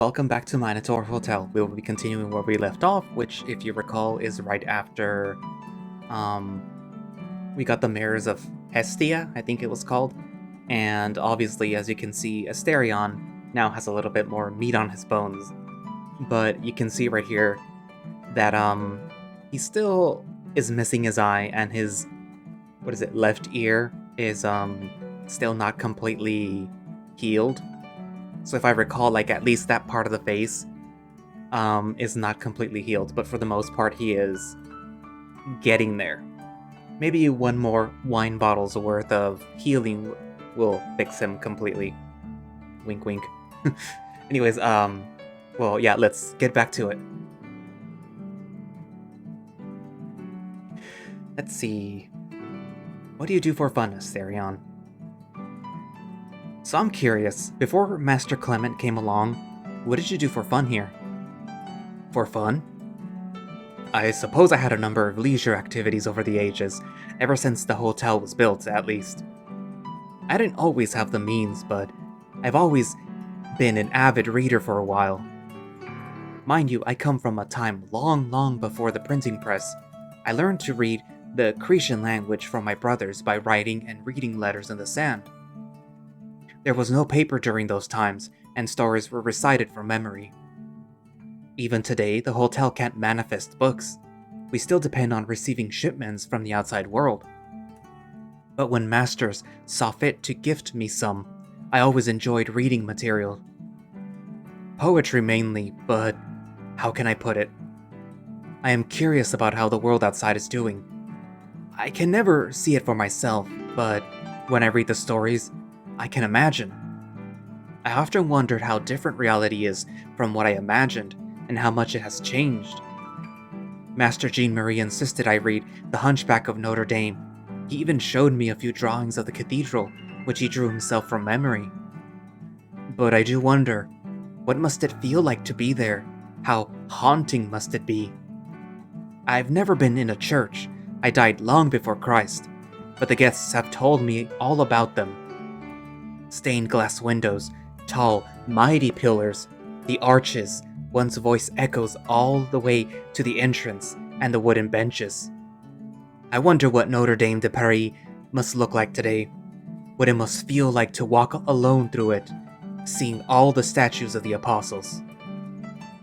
Welcome back to Minotaur Hotel. We will be continuing where we left off, which, if you recall, is right after um, we got the mirrors of Hestia, I think it was called. And obviously, as you can see, Asterion now has a little bit more meat on his bones. But you can see right here that he still is missing his eye, and his left ear is still not completely healed. So if I recall, like, at least that part of the face is not completely healed, but for the most part he is getting there. Maybe one more wine bottle's worth of healing will fix him completely. Wink wink. Anyways, well, yeah, let's get back to it. Let's see. What do you do for fun, Asterion? So I'm curious, before Master Clement came along, what did you do for fun here? For fun? I suppose I had a number of leisure activities over the ages, ever since the hotel was built, at least. I didn't always have the means, but I've always been an avid reader for a while. Mind you, I come from a time long before the printing press. I learned to read the Cretan language from my brothers by writing and reading letters in the sand. There was no paper during those times, and stories were recited from memory. Even today, the hotel can't manifest books. We still depend on receiving shipments from the outside world. But when masters saw fit to gift me some, I always enjoyed reading material. Poetry mainly, but how can I put it? I am curious about how the world outside is doing. I can never see it for myself, but when I read the stories, I can imagine. I often wondered how different reality is from what I imagined, and how much it has changed. Master Jean-Marie insisted I read The Hunchback of Notre Dame. He even showed me a few drawings of the cathedral, which he drew himself from memory. But I do wonder, what must it feel like to be there? How haunting must it be? I've never been in a church. I died long before Christ, but the guests have told me all about them. Stained glass windows, tall, mighty pillars, the arches, one's voice echoes all the way to the entrance, and the wooden benches. I wonder what Notre Dame de Paris must look like today, what it must feel like to walk alone through it, seeing all the statues of the apostles.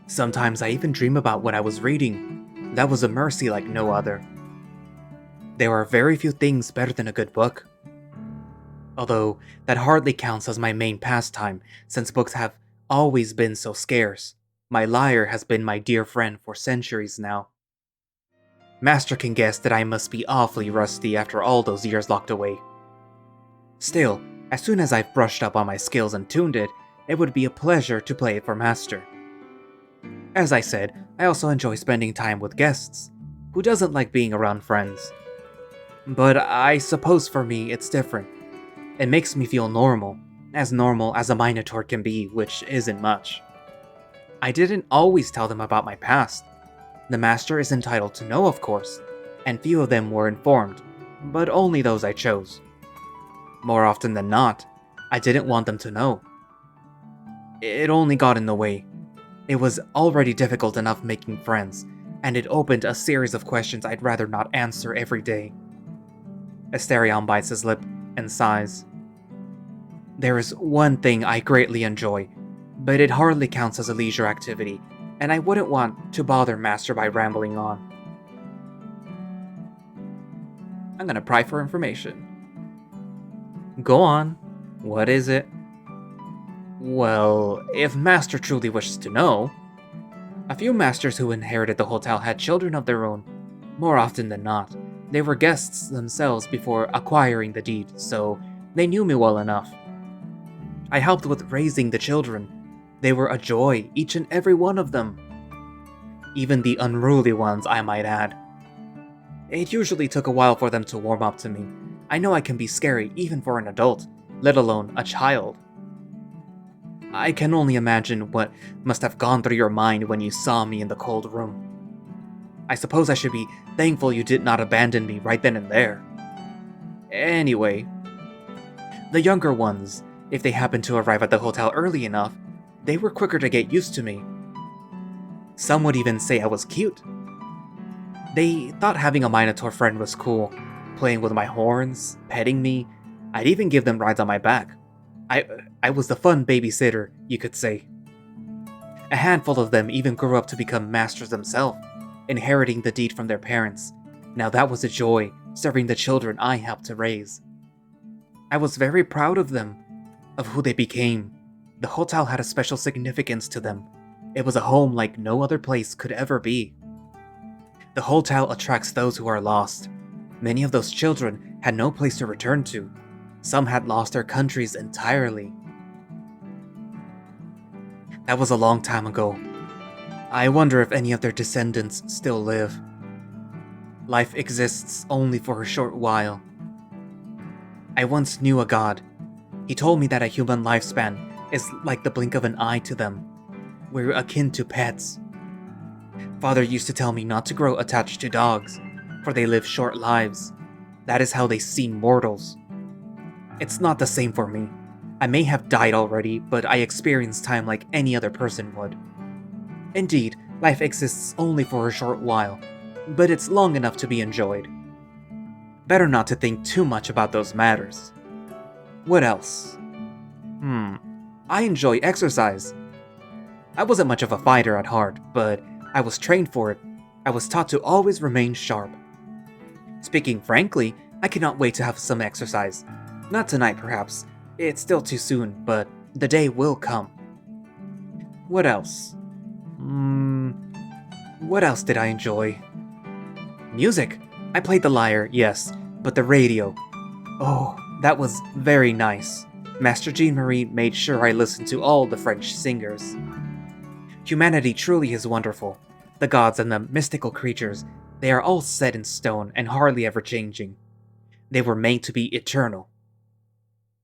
Sometimes I even dream about what I was reading. That was a mercy like no other. There are very few things better than a good book. Although that hardly counts as my main pastime, since books have always been so scarce. My lyre has been my dear friend for centuries now. Master can guess that I must be awfully rusty after all those years locked away. Still, as soon as I've brushed up on my skills and tuned it, it would be a pleasure to play it for Master. As I said, I also enjoy spending time with guests. Who doesn't like being around friends? But I suppose for me it's different. It makes me feel normal as a Minotaur can be, which isn't much. I didn't always tell them about my past. The Master is entitled to know, of course, and few of them were informed, but only those I chose. More often than not, I didn't want them to know. It only got in the way. It was already difficult enough making friends, and it opened a series of questions I'd rather not answer every day. Asterion bites his lip and sighs. There is one thing I greatly enjoy, but it hardly counts as a leisure activity, and I wouldn't want to bother Master by rambling on. I'm gonna pry for information. Go on. What is it? Well, if Master truly wishes to know, a few masters who inherited the hotel had children of their own. More often than not, they were guests themselves before acquiring the deed, so they knew me well enough. I helped with raising the children. They were a joy, each and every one of them. Even the unruly ones, I might add. It usually took a while for them to warm up to me. I know I can be scary even for an adult, let alone a child. I can only imagine what must have gone through your mind when you saw me in the cold room. I suppose I should be thankful you did not abandon me right then and there. Anyway, the younger ones, if they happen to arrive at the hotel early enough, they were quicker to get used to me. Some would even say I was cute. They thought having a Minotaur friend was cool, playing with my horns, petting me. I'd even give them rides on my back. I was the fun babysitter, you could say. A handful of them even grew up to become masters themselves, inheriting the deed from their parents. Now that was a joy, serving the children I helped to raise. I was very proud of them, of who they became. The hotel had a special significance to them. It was a home like no other place could ever be. The hotel attracts those who are lost. Many of those children had no place to return to. Some had lost their countries entirely. That was a long time ago. I wonder if any of their descendants still live. Life exists only for a short while. I once knew a god. He told me that a human lifespan is like the blink of an eye to them. We're akin to pets. Father used to tell me not to grow attached to dogs, for they live short lives. That is how they see mortals. It's not the same for me. I may have died already, but I experience time like any other person would. Indeed, life exists only for a short while, but it's long enough to be enjoyed. Better not to think too much about those matters. What else? I enjoy exercise. I wasn't much of a fighter at heart, but I was trained for it. I was taught to always remain sharp. Speaking frankly, I cannot wait to have some exercise. Not tonight, perhaps. It's still too soon, but the day will come. What else? What else did I enjoy? Music. I played the lyre, yes, but the radio. Oh, that was very nice. Master Jean-Marie made sure I listened to all the French singers. Humanity truly is wonderful. The gods and the mystical creatures, they are all set in stone and hardly ever changing. They were made to be eternal.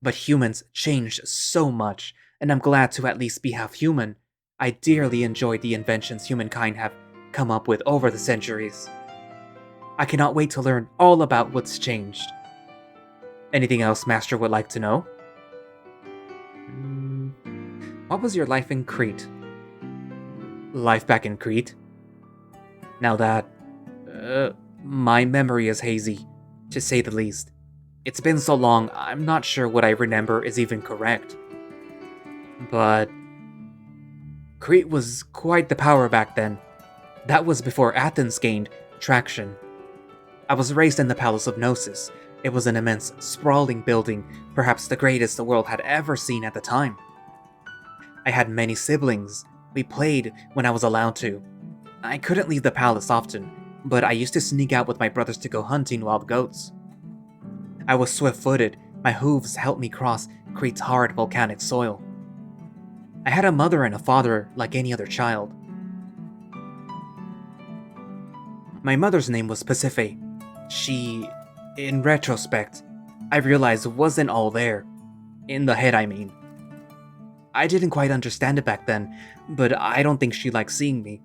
But humans changed so much, and I'm glad to at least be half human. I dearly enjoyed the inventions humankind have come up with over the centuries. I cannot wait to learn all about what's changed. Anything else Master would like to know? What was your life in Crete? Life back in Crete? Now that... my memory is hazy, to say the least. It's been so long, I'm not sure what I remember is even correct. But... Crete was quite the power back then. That was before Athens gained traction. I was raised in the Palace of Gnosis. It was an immense, sprawling building, perhaps the greatest the world had ever seen at the time. I had many siblings. We played when I was allowed to. I couldn't leave the palace often, but I used to sneak out with my brothers to go hunting wild goats. I was swift-footed. My hooves helped me cross Crete's hard volcanic soil. I had a mother and a father like any other child. My mother's name was Pasiphae. She, in retrospect, I realized wasn't all there. In the head, I mean. I didn't quite understand it back then, but I don't think she liked seeing me.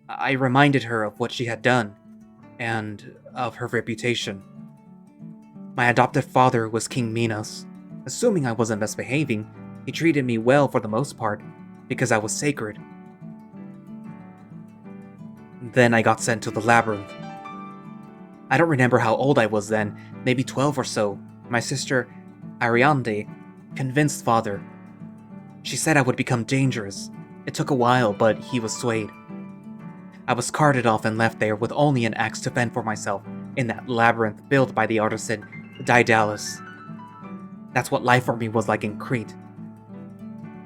I reminded her of what she had done, and of her reputation. My adopted father was King Minos. Assuming I wasn't misbehaving, he treated me well for the most part, because I was sacred. Then I got sent to the labyrinth. I don't remember how old I was then, maybe 12 or so. My sister, Ariande, convinced father. She said I would become dangerous. It took a while, but he was swayed. I was carted off and left there with only an axe to fend for myself in that labyrinth built by the artisan Daedalus. That's what life for me was like in Crete.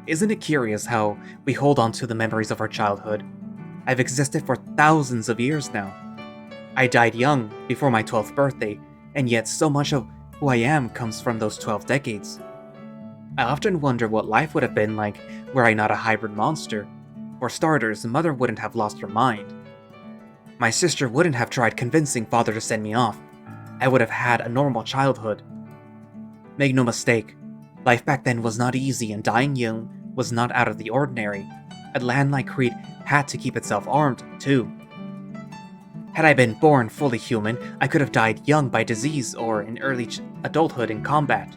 Isn't it curious how we hold on to the memories of our childhood? I've existed for thousands of years now. I died young, before my 12th birthday, and yet so much of who I am comes from those 12 decades. I often wonder what life would have been like were I not a hybrid monster. For starters, Mother wouldn't have lost her mind. My sister wouldn't have tried convincing Father to send me off. I would have had a normal childhood. Make no mistake, life back then was not easy and dying young was not out of the ordinary. A land like Crete had to keep itself armed, too. Had I been born fully human, I could have died young by disease or in early adulthood in combat.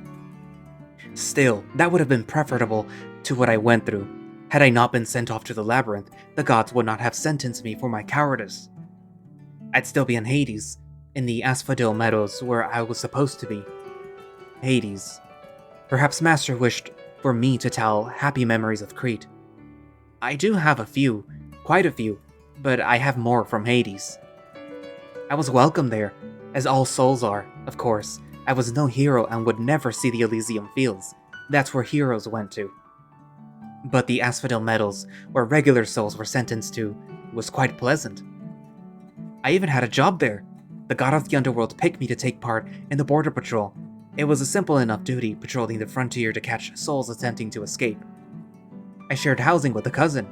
Still, that would have been preferable to what I went through. Had I not been sent off to the labyrinth, the gods would not have sentenced me for my cowardice. I'd still be in Hades, in the Asphodel Meadows where I was supposed to be. Hades. Perhaps Master wished for me to tell happy memories of Crete. I do have a few, quite a few, but I have more from Hades. I was welcome there, as all souls are, of course. I was no hero and would never see the Elysium Fields. That's where heroes went to. But the Asphodel Meadows, where regular souls were sentenced to, was quite pleasant. I even had a job there. The god of the underworld picked me to take part in the border patrol. It was a simple enough duty, patrolling the frontier to catch souls attempting to escape. I shared housing with a cousin.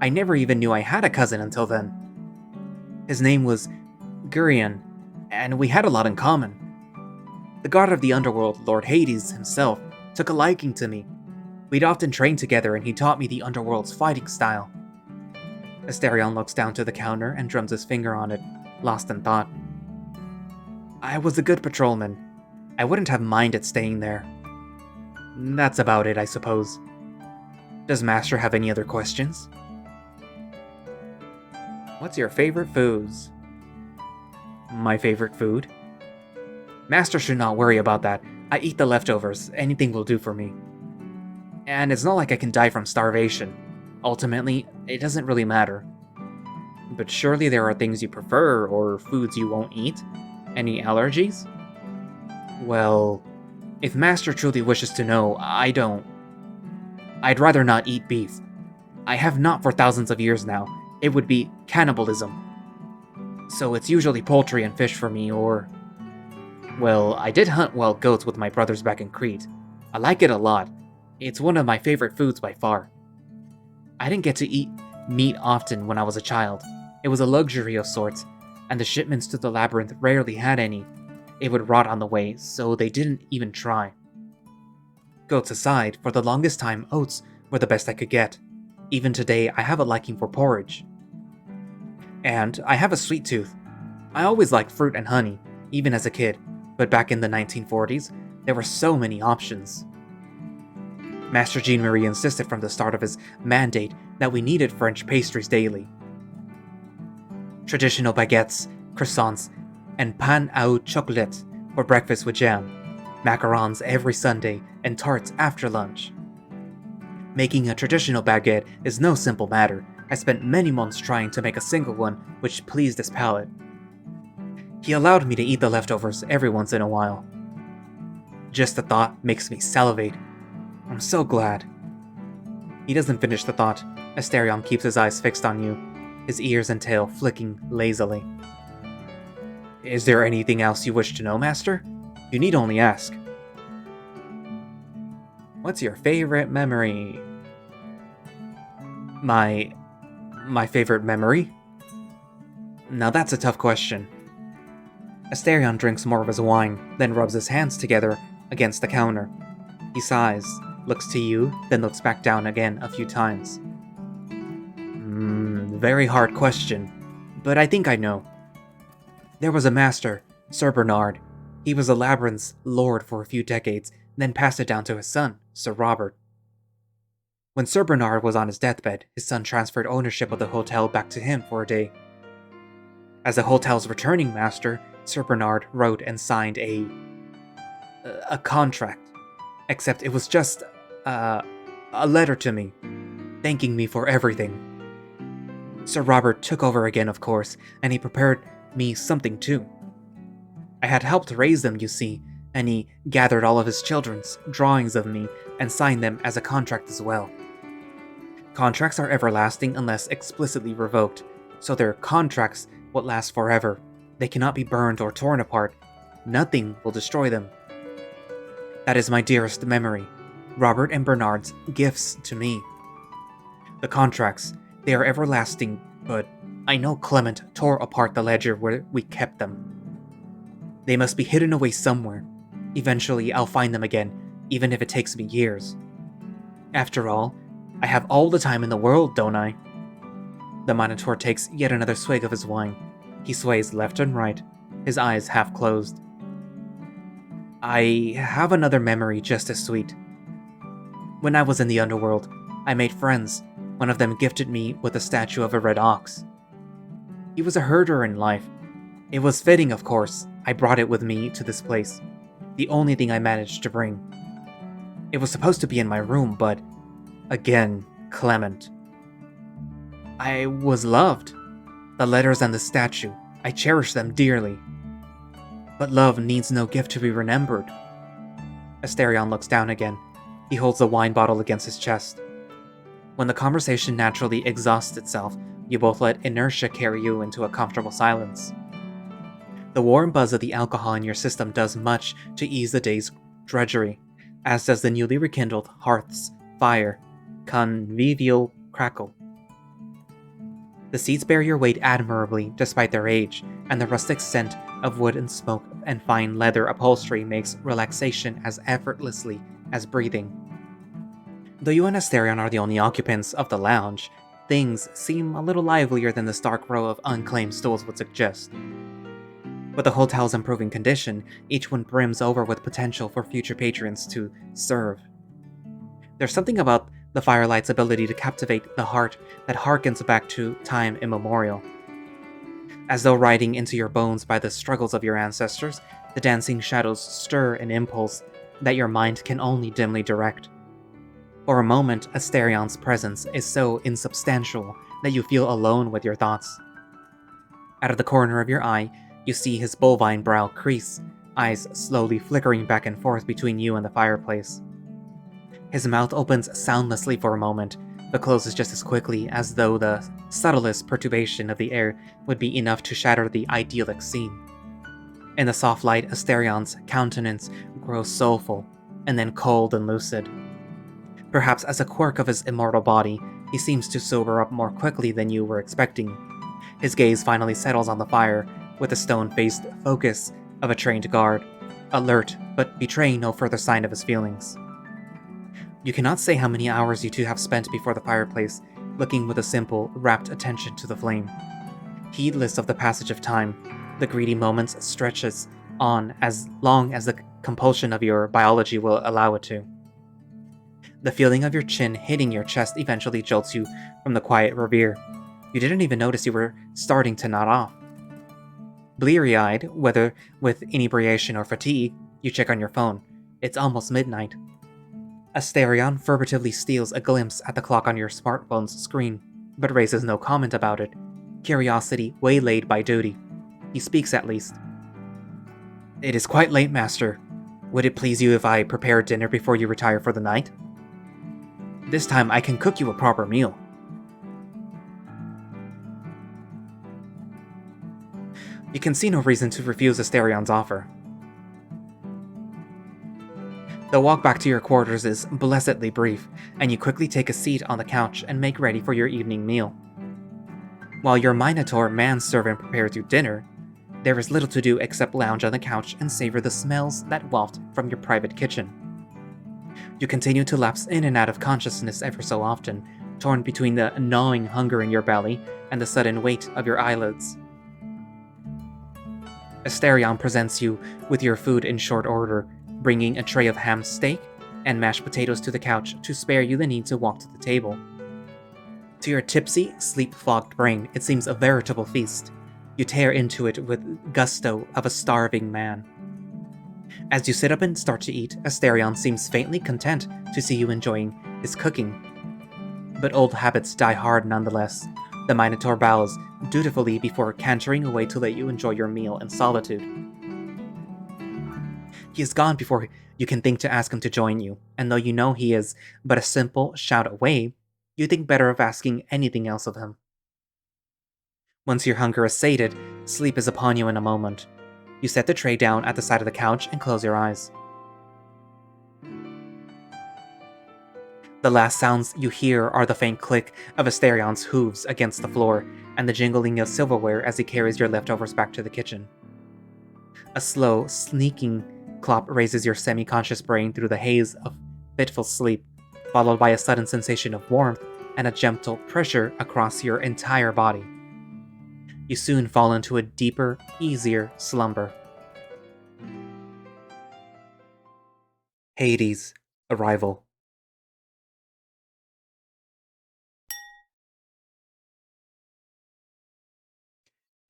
I never even knew I had a cousin until then. His name was Gurion, and we had a lot in common. The god of the underworld, Lord Hades himself, took a liking to me. We'd often trained together and he taught me the underworld's fighting style. Asterion looks down to the counter and drums his finger on it, lost in thought. I was a good patrolman. I wouldn't have minded staying there. That's about it, I suppose. Does Master have any other questions? What's your favorite foods? My favorite food? Master should not worry about that. I eat the leftovers. Anything will do for me. And it's not like I can die from starvation. Ultimately, it doesn't really matter. But surely there are things you prefer, or foods you won't eat? Any allergies? Well, if Master truly wishes to know, I don't. I'd rather not eat beef. I have not for thousands of years now. It would be cannibalism. So it's usually poultry and fish for me, or... Well, I did hunt wild goats with my brothers back in Crete. I like it a lot. It's one of my favorite foods by far. I didn't get to eat meat often when I was a child. It was a luxury of sorts, and the shipments to the labyrinth rarely had any. It would rot on the way, so they didn't even try. Goats aside, for the longest time oats were the best I could get. Even today, I have a liking for porridge. And I have a sweet tooth. I always liked fruit and honey, even as a kid, but back in the 1940s, there were so many options. Master Jean-Marie insisted from the start of his mandate that we needed French pastries daily. Traditional baguettes, croissants, and pain au chocolat for breakfast with jam, macarons every Sunday, and tarts after lunch. Making a traditional baguette is no simple matter. I spent many months trying to make a single one which pleased his palate. He allowed me to eat the leftovers every once in a while. Just the thought makes me salivate. I'm so glad. He doesn't finish the thought. Asterion keeps his eyes fixed on you, his ears and tail flicking lazily. Is there anything else you wish to know, Master? You need only ask. What's your favorite memory? My favorite memory? Now that's a tough question. Asterion drinks more of his wine, then rubs his hands together against the counter. He sighs, looks to you, then looks back down again a few times. Very hard question, but I think I know. There was a master, Sir Bernard. He was the labyrinth's lord for a few decades, then passed it down to his son, Sir Robert. When Sir Bernard was on his deathbed, his son transferred ownership of the hotel back to him for a day. As the hotel's returning master, Sir Bernard wrote and signed a contract. Except it was just a letter to me, thanking me for everything. Sir Robert took over again, of course, and he prepared me something too. I had helped raise them, you see, and he gathered all of his children's drawings of me and signed them as a contract as well. Contracts are everlasting unless explicitly revoked, so they're contracts what last forever. They cannot be burned or torn apart. Nothing will destroy them. That is my dearest memory, Robert and Bernard's gifts to me. The contracts, they are everlasting, but I know Clement tore apart the ledger where we kept them. They must be hidden away somewhere. Eventually, I'll find them again, even if it takes me years. After all, I have all the time in the world, don't I? The Minotaur takes yet another swig of his wine. He sways left and right, his eyes half closed. I have another memory just as sweet. When I was in the underworld, I made friends, One of them gifted me with a statue of a red ox. He was a herder in life. It was fitting, of course, I brought it with me to this place. The only thing I managed to bring. It was supposed to be in my room, but... Again, Clement. I was loved. The letters and the statue, I cherish them dearly. But love needs no gift to be remembered. Asterion looks down again. He holds the wine bottle against his chest. When the conversation naturally exhausts itself, you both let inertia carry you into a comfortable silence. The warm buzz of the alcohol in your system does much to ease the day's drudgery, as does the newly rekindled hearth's fire, convivial crackle. The seats bear your weight admirably despite their age, and the rustic scent of wood and smoke and fine leather upholstery makes relaxation as effortlessly as breathing. Though you and Asterion are the only occupants of the lounge, things seem a little livelier than the stark row of unclaimed stools would suggest. With the hotel's improving condition, each one brims over with potential for future patrons to serve. There's something about the firelight's ability to captivate the heart that harkens back to time immemorial. As though riding into your bones by the struggles of your ancestors, the dancing shadows stir an impulse that your mind can only dimly direct. For a moment, Asterion's presence is so insubstantial that you feel alone with your thoughts. Out of the corner of your eye, you see his bovine brow crease, eyes slowly flickering back and forth between you and the fireplace. His mouth opens soundlessly for a moment, but closes just as quickly as though the subtlest perturbation of the air would be enough to shatter the idyllic scene. In the soft light, Asterion's countenance grows soulful, and then cold and lucid. Perhaps as a quirk of his immortal body, he seems to sober up more quickly than you were expecting. His gaze finally settles on the fire, with the stone-faced focus of a trained guard, alert but betraying no further sign of his feelings. You cannot say how many hours you two have spent before the fireplace, looking with a simple, rapt attention to the flame. Heedless of the passage of time, the greedy moments stretches on as long as the compulsion of your biology will allow it to. The feeling of your chin hitting your chest eventually jolts you from the quiet reverie. You didn't even notice you were starting to nod off. Bleary-eyed, whether with inebriation or fatigue, you check on your phone. It's almost midnight. Asterion furtively steals a glimpse at the clock on your smartphone's screen, but raises no comment about it, curiosity waylaid by duty. He speaks at least. It is quite late, Master. Would it please you if I prepare dinner before you retire for the night? This time I can cook you a proper meal. You can see no reason to refuse Asterion's offer. The walk back to your quarters is blessedly brief, and you quickly take a seat on the couch and make ready for your evening meal. While your Minotaur manservant prepares you dinner, there is little to do except lounge on the couch and savor the smells that waft from your private kitchen. You continue to lapse in and out of consciousness ever so often, torn between the gnawing hunger in your belly and the sudden weight of your eyelids. Asterion presents you with your food in short order, bringing a tray of ham steak and mashed potatoes to the couch to spare you the need to walk to the table. To your tipsy, sleep-fogged brain, it seems a veritable feast. You tear into it with gusto of a starving man. As you sit up and start to eat, Asterion seems faintly content to see you enjoying his cooking. But old habits die hard nonetheless. The Minotaur bows dutifully before cantering away to let you enjoy your meal in solitude. He is gone before you can think to ask him to join you, and though you know he is but a simple shout away, you think better of asking anything else of him. Once your hunger is sated, sleep is upon you in a moment. You set the tray down at the side of the couch and close your eyes. The last sounds you hear are the faint click of Asterion's hooves against the floor, and the jingling of silverware as he carries your leftovers back to the kitchen. A slow, sneaking clop raises your semi-conscious brain through the haze of fitful sleep, followed by a sudden sensation of warmth and a gentle pressure across your entire body. You soon fall into a deeper, easier slumber. Hades, Arrival.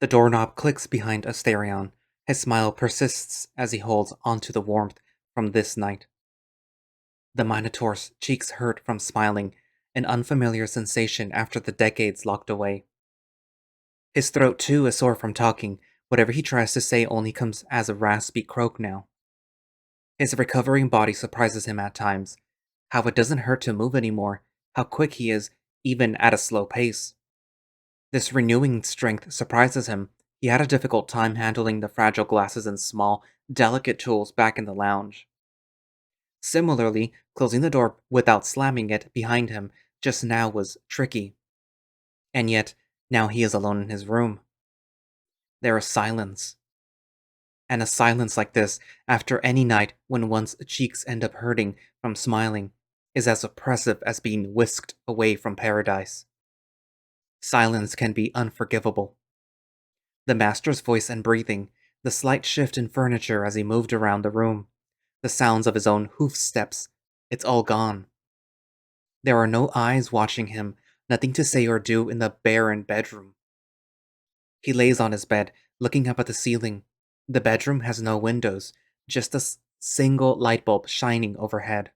The doorknob clicks behind Asterion. His smile persists as he holds onto the warmth from this night. The Minotaur's cheeks hurt from smiling, an unfamiliar sensation after the decades locked away. His throat too is sore from talking. Whatever he tries to say only comes as a raspy croak now. His recovering body surprises him at times. How it doesn't hurt to move anymore, how quick he is, even at a slow pace. This renewing strength surprises him. He had a difficult time handling the fragile glasses and small, delicate tools back in the lounge. Similarly, closing the door without slamming it behind him just now was tricky. And yet, now he is alone in his room. There is silence. And a silence like this, after any night when one's cheeks end up hurting from smiling, is as oppressive as being whisked away from paradise. Silence can be unforgivable. The master's voice and breathing, the slight shift in furniture as he moved around the room, the sounds of his own hoof steps, it's all gone. There are no eyes watching him, nothing to say or do in the barren bedroom. He lays on his bed, looking up at the ceiling. The bedroom has no windows, just a single light bulb shining overhead.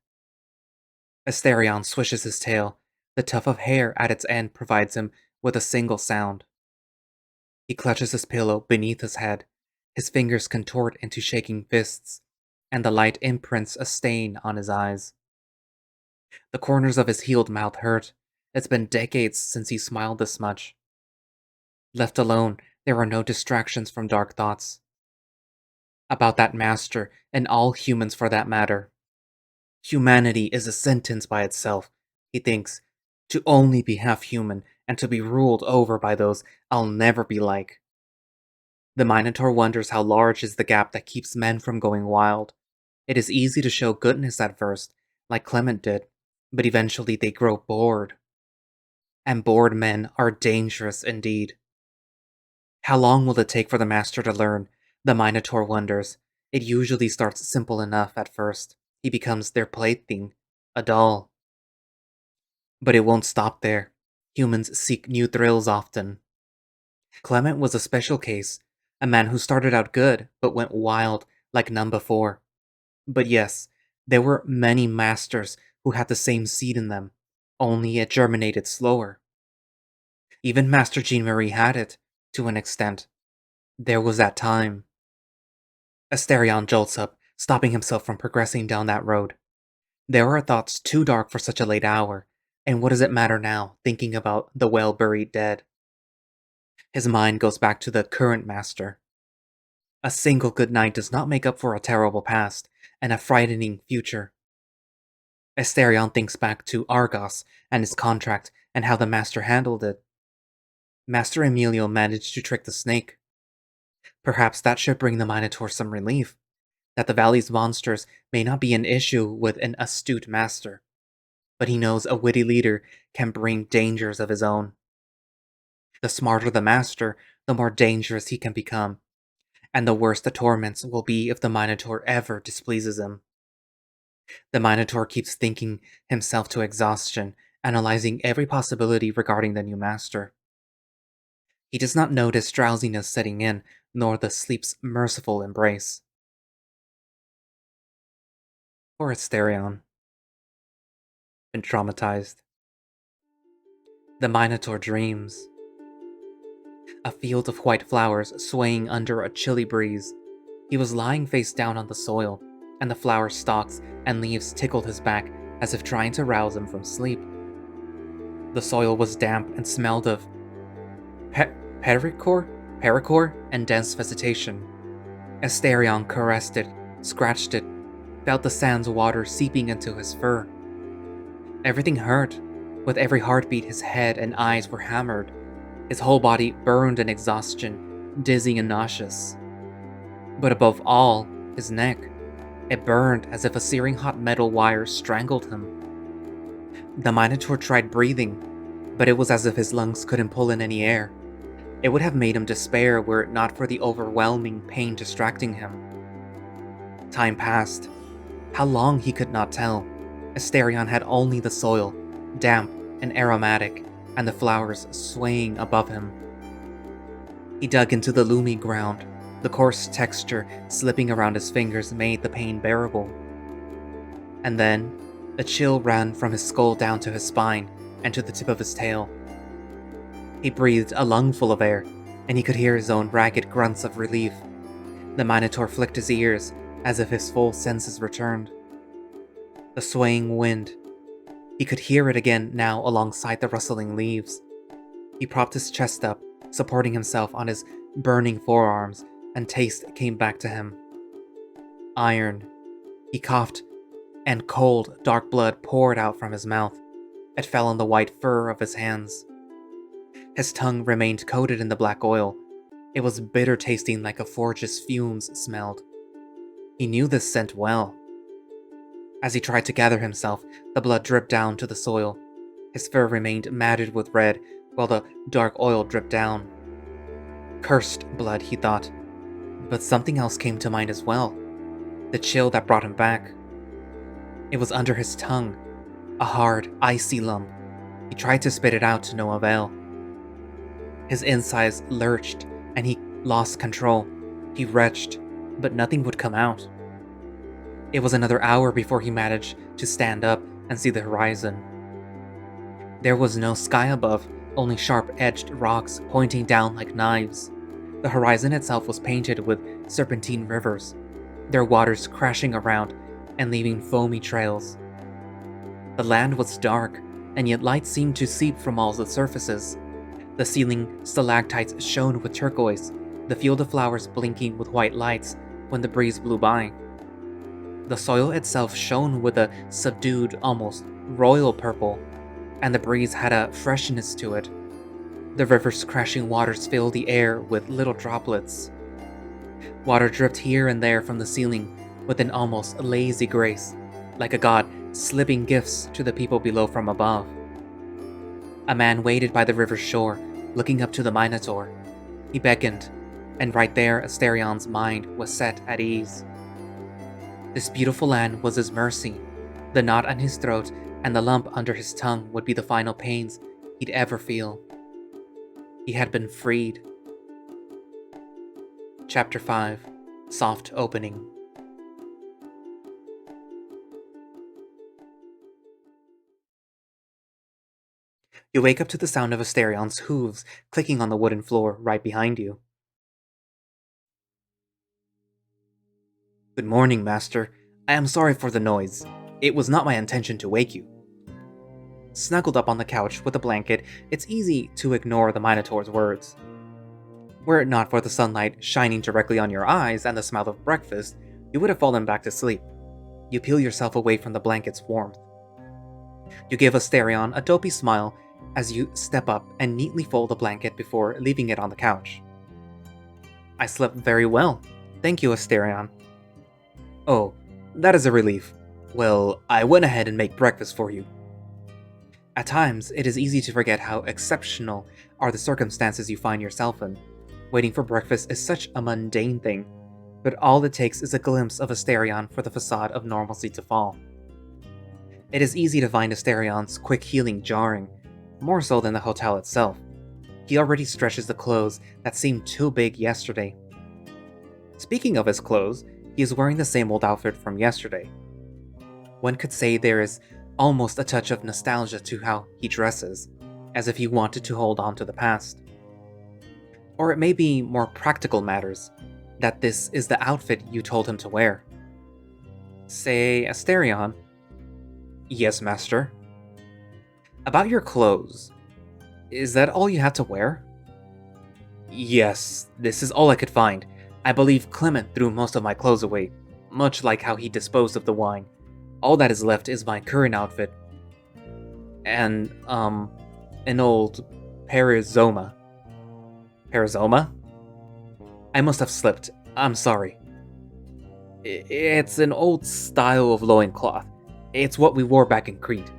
Asterion swishes his tail. The tuft of hair at its end provides him with a single sound. He clutches his pillow beneath his head. His fingers contort into shaking fists, and the light imprints a stain on his eyes. The corners of his healed mouth hurt. It's been decades since he smiled this much. Left alone, there are no distractions from dark thoughts. About that master, and all humans for that matter. Humanity is a sentence by itself, he thinks, to only be half human and to be ruled over by those I'll never be like. The Minotaur wonders how large is the gap that keeps men from going wild. It is easy to show goodness at first, like Clement did, but eventually they grow bored. And bored men are dangerous indeed. How long will it take for the master to learn? The Minotaur wonders. It usually starts simple enough at first. He becomes their plaything, a doll. But it won't stop there. Humans seek new thrills often. Clement was a special case, a man who started out good but went wild like none before. But yes, there were many masters who had the same seed in them, only it germinated slower. Even Master Jean-Marie had it, to an extent. There was that time. Asterion jolts up, stopping himself from progressing down that road. There are thoughts too dark for such a late hour, and what does it matter now, thinking about the well-buried dead? His mind goes back to the current master. A single good night does not make up for a terrible past, and a frightening future. Asterion thinks back to Argos and his contract, and how the master handled it. Master Emilio managed to trick the snake. Perhaps that should bring the Minotaur some relief, that the valley's monsters may not be an issue with an astute master, but he knows a witty leader can bring dangers of his own. The smarter the master, the more dangerous he can become, and the worse the torments will be if the Minotaur ever displeases him. The Minotaur keeps thinking himself to exhaustion, analyzing every possibility regarding the new master. He does not notice drowsiness setting in, nor the sleep's merciful embrace. Poor Asterion. Been traumatized. The Minotaur dreams. A field of white flowers swaying under a chilly breeze. He was lying face down on the soil, and the flower stalks and leaves tickled his back as if trying to rouse him from sleep. The soil was damp and smelled of perichor, and dense vegetation. Asterion caressed it, scratched it, felt the sand's water seeping into his fur. Everything hurt. With every heartbeat, his head and eyes were hammered. His whole body burned in exhaustion, dizzy and nauseous. But above all, his neck. It burned as if a searing hot metal wire strangled him. The Minotaur tried breathing, but it was as if his lungs couldn't pull in any air. It would have made him despair were it not for the overwhelming pain distracting him. Time passed. How long he could not tell. Asterion had only the soil, damp and aromatic, and the flowers swaying above him. He dug into the loomy ground. The coarse texture slipping around his fingers made the pain bearable. And then, a chill ran from his skull down to his spine and to the tip of his tail. He breathed a lungful of air, and he could hear his own ragged grunts of relief. The Minotaur flicked his ears, as if his full senses returned. The swaying wind. He could hear it again now alongside the rustling leaves. He propped his chest up, supporting himself on his burning forearms, and taste came back to him. Iron. He coughed, and cold, dark blood poured out from his mouth. It fell on the white fur of his hands. His tongue remained coated in the black oil. It was bitter tasting like a forge's fumes smelled. He knew this scent well. As he tried to gather himself, the blood dripped down to the soil. His fur remained matted with red, while the dark oil dripped down. Cursed blood, he thought. But something else came to mind as well. The chill that brought him back. It was under his tongue, a hard, icy lump. He tried to spit it out to no avail. His insides lurched, and he lost control. He retched, but nothing would come out. It was another hour before he managed to stand up and see the horizon. There was no sky above, only sharp-edged rocks pointing down like knives. The horizon itself was painted with serpentine rivers, their waters crashing around and leaving foamy trails. The land was dark, and yet light seemed to seep from all the surfaces. The ceiling stalactites shone with turquoise, the field of flowers blinking with white lights when the breeze blew by. The soil itself shone with a subdued, almost royal purple, and the breeze had a freshness to it. The river's crashing waters filled the air with little droplets. Water dripped here and there from the ceiling with an almost lazy grace, like a god slipping gifts to the people below from above. A man waited by the river's shore, looking up to the Minotaur. He beckoned, and right there Asterion's mind was set at ease. This beautiful land was his mercy. The knot on his throat and the lump under his tongue would be the final pains he'd ever feel. He had been freed. Chapter 5. Soft Opening. You wake up to the sound of Asterion's hooves clicking on the wooden floor right behind you. Good morning, Master. I am sorry for the noise. It was not my intention to wake you. Snuggled up on the couch with a blanket, it's easy to ignore the Minotaur's words. Were it not for the sunlight shining directly on your eyes and the smell of breakfast, you would have fallen back to sleep. You peel yourself away from the blanket's warmth. You give Asterion a dopey smile as you step up and neatly fold the blanket before leaving it on the couch. I slept very well. Thank you, Asterion. Oh, that is a relief. Well, I went ahead and made breakfast for you. At times, it is easy to forget how exceptional are the circumstances you find yourself in. Waiting for breakfast is such a mundane thing, but all it takes is a glimpse of Asterion for the facade of normalcy to fall. It is easy to find Asterion's quick healing jarring, more so than the hotel itself. He already stretches the clothes that seemed too big yesterday. Speaking of his clothes, he is wearing the same old outfit from yesterday. One could say there is almost a touch of nostalgia to how he dresses, as if he wanted to hold on to the past. Or it may be more practical matters, that this is the outfit you told him to wear. Say, Asterion. Yes, Master. About your clothes. Is that all you had to wear? Yes, this is all I could find. I believe Clement threw most of my clothes away, much like how he disposed of the wine. All that is left is my current outfit. And, an old perizoma. Perizoma? I must have slipped. I'm sorry. It's an old style of loincloth. It's what we wore back in Crete.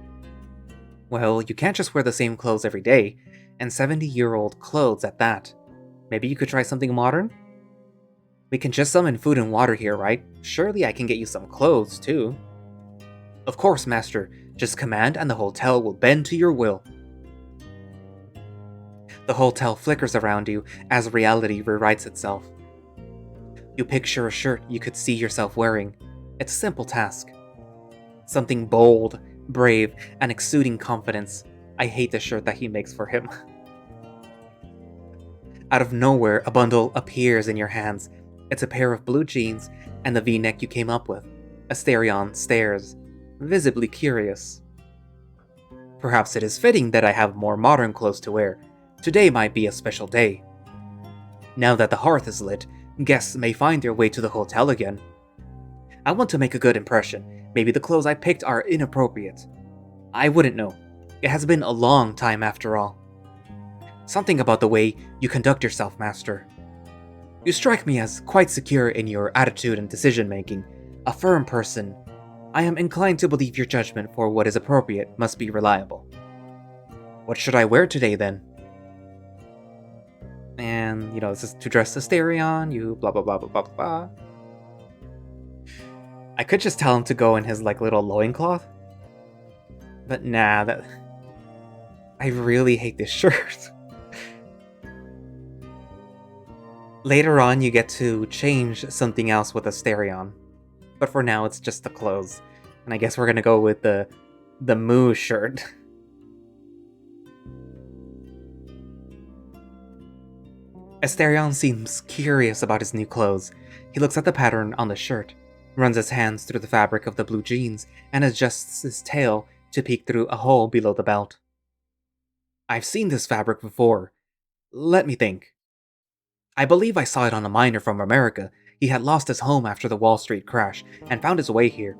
Well, you can't just wear the same clothes every day, and 70-year-old clothes at that. Maybe you could try something modern? We can just summon food and water here, right? Surely I can get you some clothes, too. Of course, Master. Just command and the hotel will bend to your will. The The hotel flickers around you as reality rewrites itself. You picture a shirt you could see yourself wearing. It's a simple task. Something bold, brave, and exuding confidence. I hate the shirt that he makes for him. Out of nowhere, a bundle appears in your hands. It's a pair of blue jeans and the V-neck you came up with. Asterion stares, visibly curious. Perhaps it is fitting that I have more modern clothes to wear. Today might be a special day. Now that the hearth is lit, guests may find their way to the hotel again. I want to make a good impression. Maybe the clothes I picked are inappropriate. I wouldn't know. It has been a long time after all. Something about the way you conduct yourself, Master. You strike me as quite secure in your attitude and decision-making, a firm person. I am inclined to believe your judgment for what is appropriate must be reliable. What should I wear today, then? And, this is to dress Asterion, you blah blah blah blah blah blah. I could just tell him to go in his, little loincloth. But nah, I really hate this shirt. Later on, you get to change something else with Asterion. But for now, it's just the clothes. And I guess we're gonna go with the Moo shirt. Asterion seems curious about his new clothes. He looks at the pattern on the shirt, runs his hands through the fabric of the blue jeans, and adjusts his tail to peek through a hole below the belt. I've seen this fabric before. Let me think. I believe I saw it on a miner from America. He had lost his home after the Wall Street crash and found his way here.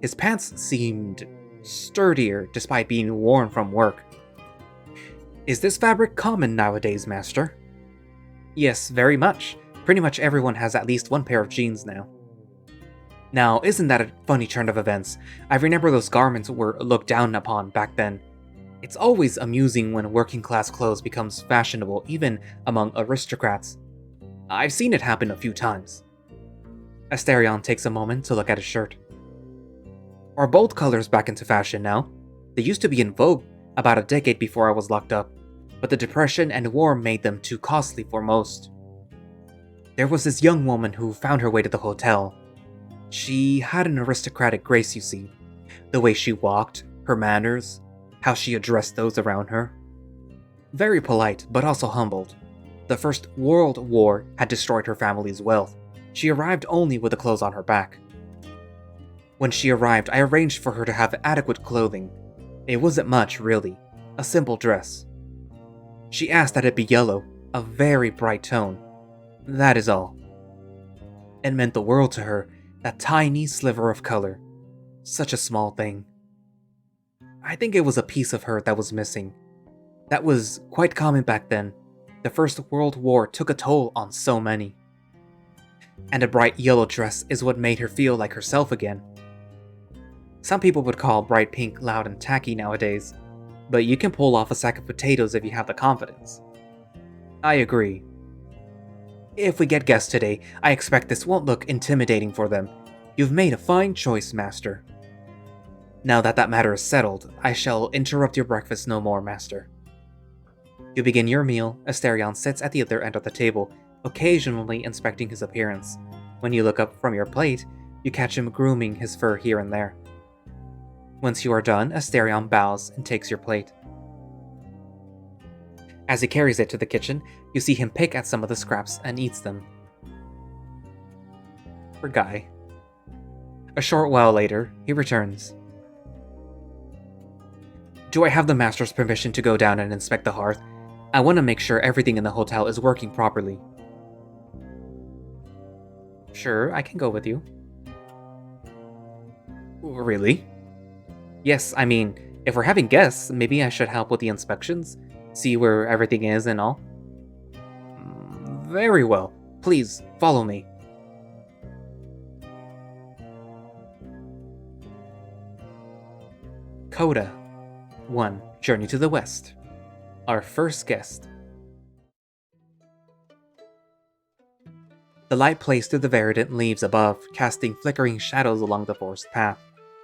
His pants seemed sturdier despite being worn from work. Is this fabric common nowadays, Master? Yes, very much. Pretty much everyone has at least one pair of jeans now. Now, isn't that a funny turn of events? I remember those garments were looked down upon back then. It's always amusing when working-class clothes becomes fashionable, even among aristocrats. I've seen it happen a few times. Asterion takes a moment to look at his shirt. Are bold colors back into fashion now? They used to be in vogue about a decade before I was locked up, but the Depression and war made them too costly for most. There was this young woman who found her way to the hotel. She had an aristocratic grace, you see. The way she walked, her manners, how she addressed those around her. Very polite, but also humbled. The First World War had destroyed her family's wealth. She arrived only with the clothes on her back. When she arrived, I arranged for her to have adequate clothing. It wasn't much, really. A simple dress. She asked that it be yellow, a very bright tone. That is all. It meant the world to her, that tiny sliver of color. Such a small thing. I think it was a piece of her that was missing. That was quite common back then. The First World War took a toll on so many. And a bright yellow dress is what made her feel like herself again. Some people would call bright pink loud and tacky nowadays, but you can pull off a sack of potatoes if you have the confidence. I agree. If we get guests today, I expect this won't look intimidating for them. You've made a fine choice, Master. Now that matter is settled, I shall interrupt your breakfast no more, Master. You begin your meal. Asterion sits at the other end of the table, occasionally inspecting his appearance. When you look up from your plate, you catch him grooming his fur here and there. Once you are done, Asterion bows and takes your plate. As he carries it to the kitchen, you see him pick at some of the scraps and eats them. Poor guy. A short while later, he returns. Do I have the Master's permission to go down and inspect the hearth? I want to make sure everything in the hotel is working properly. Sure, I can go with you. Really? Yes, I mean, if we're having guests, maybe I should help with the inspections, see where everything is and all. Very well. Please, follow me. Kota. 1. Journey to the West. Our first guest. The light plays through the verdant leaves above, casting flickering shadows along the forest path.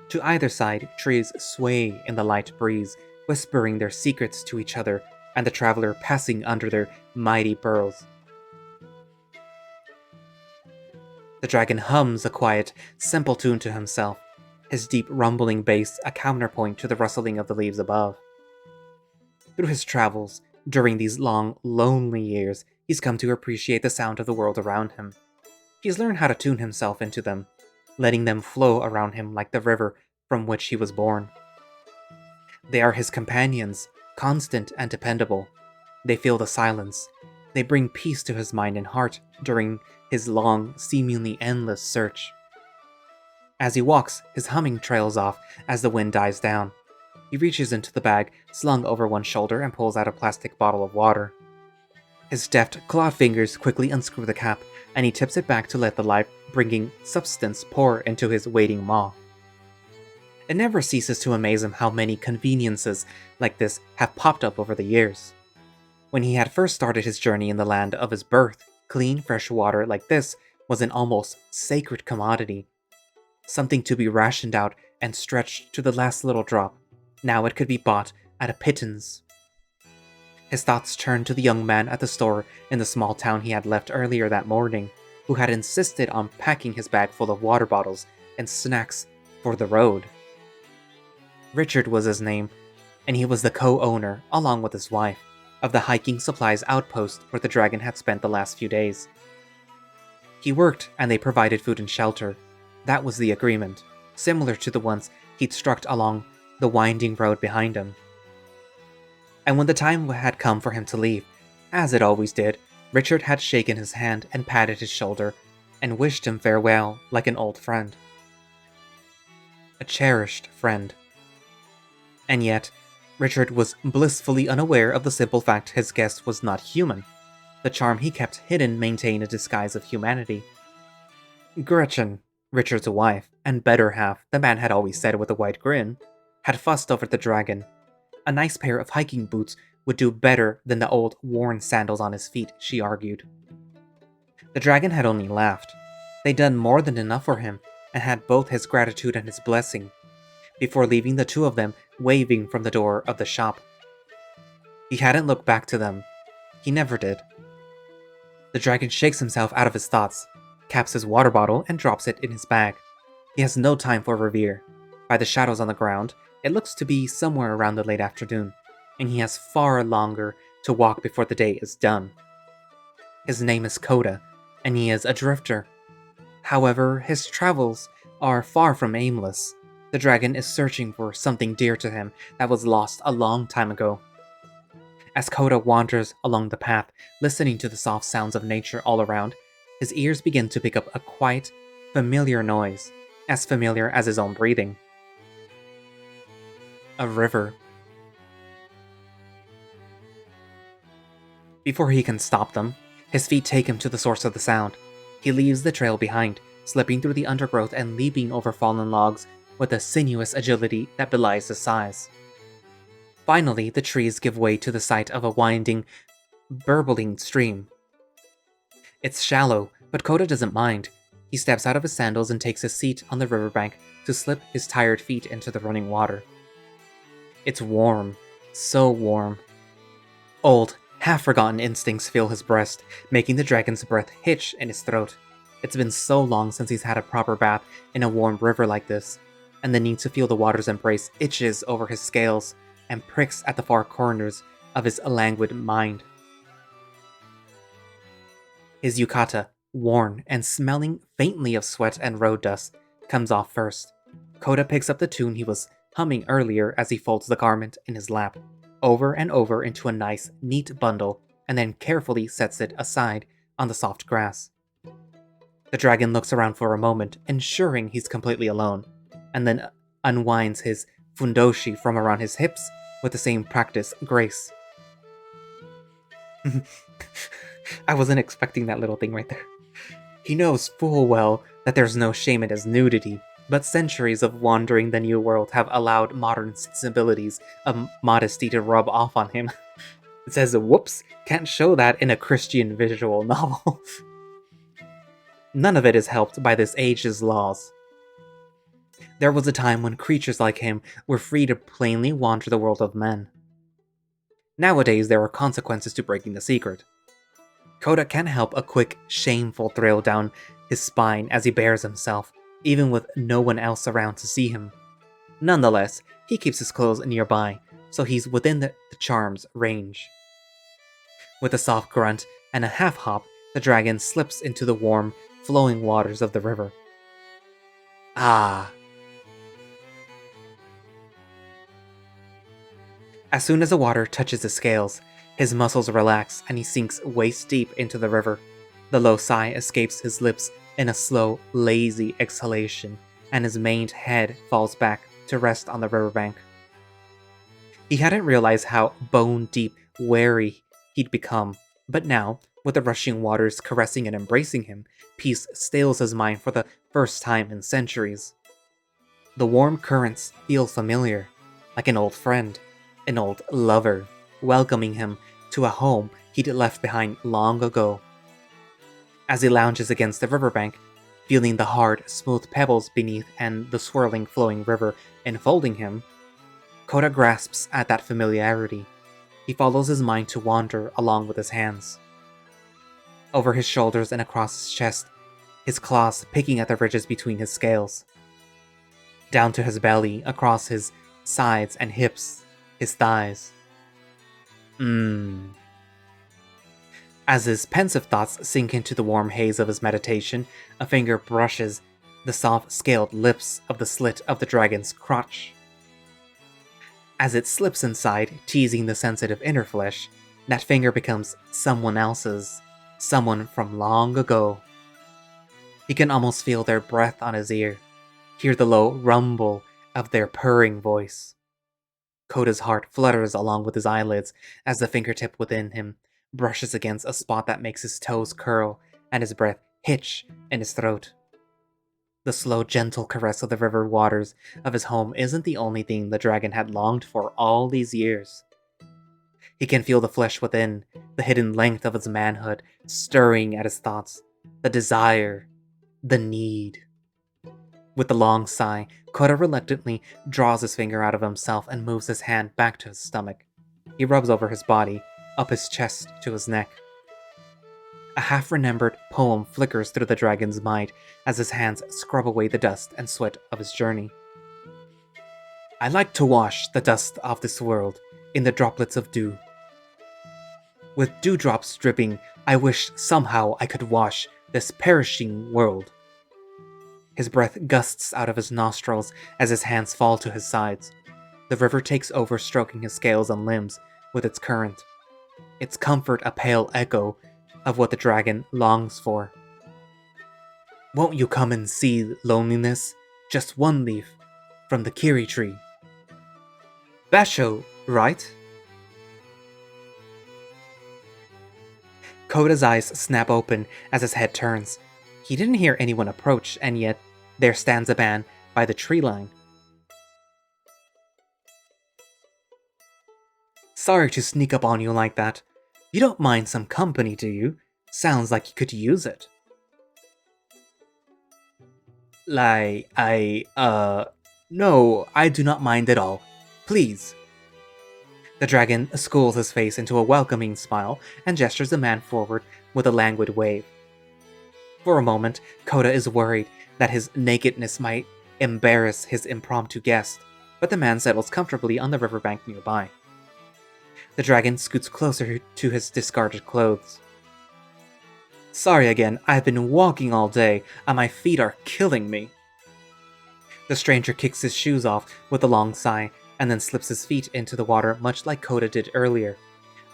To either side, trees sway in the light breeze, whispering their secrets to each other and the traveler passing under their mighty burrows. The dragon hums a quiet, simple tune to himself, his deep rumbling bass a counterpoint to the rustling of the leaves above. Through his travels, during these long, lonely years, he's come to appreciate the sound of the world around him. He's learned how to tune himself into them, letting them flow around him like the river from which he was born. They are his companions, constant and dependable. They fill the silence. They bring peace to his mind and heart during his long, seemingly endless search. As he walks, his humming trails off as the wind dies down. He reaches into the bag slung over one shoulder and pulls out a plastic bottle of water. His deft, clawed fingers quickly unscrew the cap, and he tips it back to let the life-bringing substance pour into his waiting maw. It never ceases to amaze him how many conveniences like this have popped up over the years. When he had first started his journey in the land of his birth, clean, fresh water like this was an almost sacred commodity. Something to be rationed out and stretched to the last little drop. Now it could be bought at a pittance. His thoughts turned to the young man at the store in the small town he had left earlier that morning, who had insisted on packing his bag full of water bottles and snacks for the road. Richard was his name, and he was the co-owner, along with his wife, of the hiking supplies outpost where the dragon had spent the last few days. He worked, and they provided food and shelter. That was the agreement, similar to the ones he'd struck along the winding road behind him. And when the time had come for him to leave, as it always did, Richard had shaken his hand and patted his shoulder, and wished him farewell like an old friend. A cherished friend. And yet, Richard was blissfully unaware of the simple fact his guest was not human. The charm he kept hidden maintained a disguise of humanity. Gretchen, Richard's wife, and better half, the man had always said with a wide grin, had fussed over the dragon. A nice pair of hiking boots would do better than the old worn sandals on his feet, she argued. The dragon had only laughed. They'd done more than enough for him, and had both his gratitude and his blessing, before leaving the two of them waving from the door of the shop. He hadn't looked back to them. He never did. The dragon shakes himself out of his thoughts, caps his water bottle, and drops it in his bag. He has no time for revere. By the shadows on the ground, it looks to be somewhere around the late afternoon, and he has far longer to walk before the day is done. His name is Kota, and he is a drifter. However, his travels are far from aimless. The dragon is searching for something dear to him that was lost a long time ago. As Kota wanders along the path, listening to the soft sounds of nature all around, his ears begin to pick up a quiet, familiar noise, as familiar as his own breathing. A river. Before he can stop them, his feet take him to the source of the sound. He leaves the trail behind, slipping through the undergrowth and leaping over fallen logs with a sinuous agility that belies his size. Finally, the trees give way to the sight of a winding, burbling stream. It's shallow, but Kota doesn't mind. He steps out of his sandals and takes his seat on the riverbank to slip his tired feet into the running water. It's warm, so warm. Old, half-forgotten instincts fill his breast, making the dragon's breath hitch in his throat. It's been so long since he's had a proper bath in a warm river like this, and the need to feel the water's embrace itches over his scales and pricks at the far corners of his languid mind. His yukata, worn and smelling faintly of sweat and road dust, comes off first. Kota picks up the tune he was humming earlier as he folds the garment in his lap, over and over into a nice, neat bundle, and then carefully sets it aside on the soft grass. The dragon looks around for a moment, ensuring he's completely alone, and then unwinds his fundoshi from around his hips with the same practiced grace. I wasn't expecting that little thing right there. He knows full well that there's no shame in his nudity, but centuries of wandering the new world have allowed modern sensibilities of modesty to rub off on him. It says, whoops, can't show that in a Christian visual novel. None of it is helped by this age's laws. There was a time when creatures like him were free to plainly wander the world of men. Nowadays, there are consequences to breaking the secret. Kota can't help a quick, shameful thrill down his spine as he bares himself, even with no one else around to see him. Nonetheless, he keeps his clothes nearby, so he's within the charm's range. With a soft grunt and a half-hop, the dragon slips into the warm, flowing waters of the river. Ah! As soon as the water touches his scales, his muscles relax and he sinks waist-deep into the river. The low sigh escapes his lips in a slow, lazy exhalation, and his maned head falls back to rest on the riverbank. He hadn't realized how bone-deep wary he'd become, but now, with the rushing waters caressing and embracing him, peace stills his mind for the first time in centuries. The warm currents feel familiar, like an old friend, an old lover, welcoming him to a home he'd left behind long ago. As he lounges against the riverbank, feeling the hard, smooth pebbles beneath and the swirling, flowing river enfolding him, Kota grasps at that familiarity. He follows his mind to wander along with his hands. Over his shoulders and across his chest, his claws picking at the ridges between his scales. Down to his belly, across his sides and hips, his thighs. As his pensive thoughts sink into the warm haze of his meditation, a finger brushes the soft, scaled lips of the slit of the dragon's crotch. As it slips inside, teasing the sensitive inner flesh, that finger becomes someone else's, someone from long ago. He can almost feel their breath on his ear, hear the low rumble of their purring voice. Kota's heart flutters along with his eyelids as the fingertip within him brushes against a spot that makes his toes curl and his breath hitch in his throat. The slow, gentle caress of the river waters of his home isn't the only thing the dragon had longed for all these years. He can feel the flesh within, the hidden length of his manhood stirring at his thoughts, the desire, the need. With a long sigh, Kota reluctantly draws his finger out of himself and moves his hand back to his stomach. He rubs over his body, up his chest to his neck. A half-remembered poem flickers through the dragon's mind as his hands scrub away the dust and sweat of his journey. I like to wash the dust of this world in the droplets of dew. With dewdrops dripping, I wish somehow I could wash this perishing world. His breath gusts out of his nostrils as his hands fall to his sides. The river takes over, stroking his scales and limbs with its current. Its comfort a pale echo of what the dragon longs for. Won't you come and see loneliness? Just one leaf from the Kiri tree. Basho, right? Kota's eyes snap open as his head turns. He didn't hear anyone approach, and yet there stands a man by the tree line. Sorry to sneak up on you like that. You don't mind some company, do you? Sounds like you could use it. No, I do not mind at all. Please. The dragon schools his face into a welcoming smile and gestures the man forward with a languid wave. For a moment, Kota is worried that his nakedness might embarrass his impromptu guest, but the man settles comfortably on the riverbank nearby. The dragon scoots closer to his discarded clothes. Sorry again, I've been walking all day, and my feet are killing me. The stranger kicks his shoes off with a long sigh, and then slips his feet into the water much like Kota did earlier,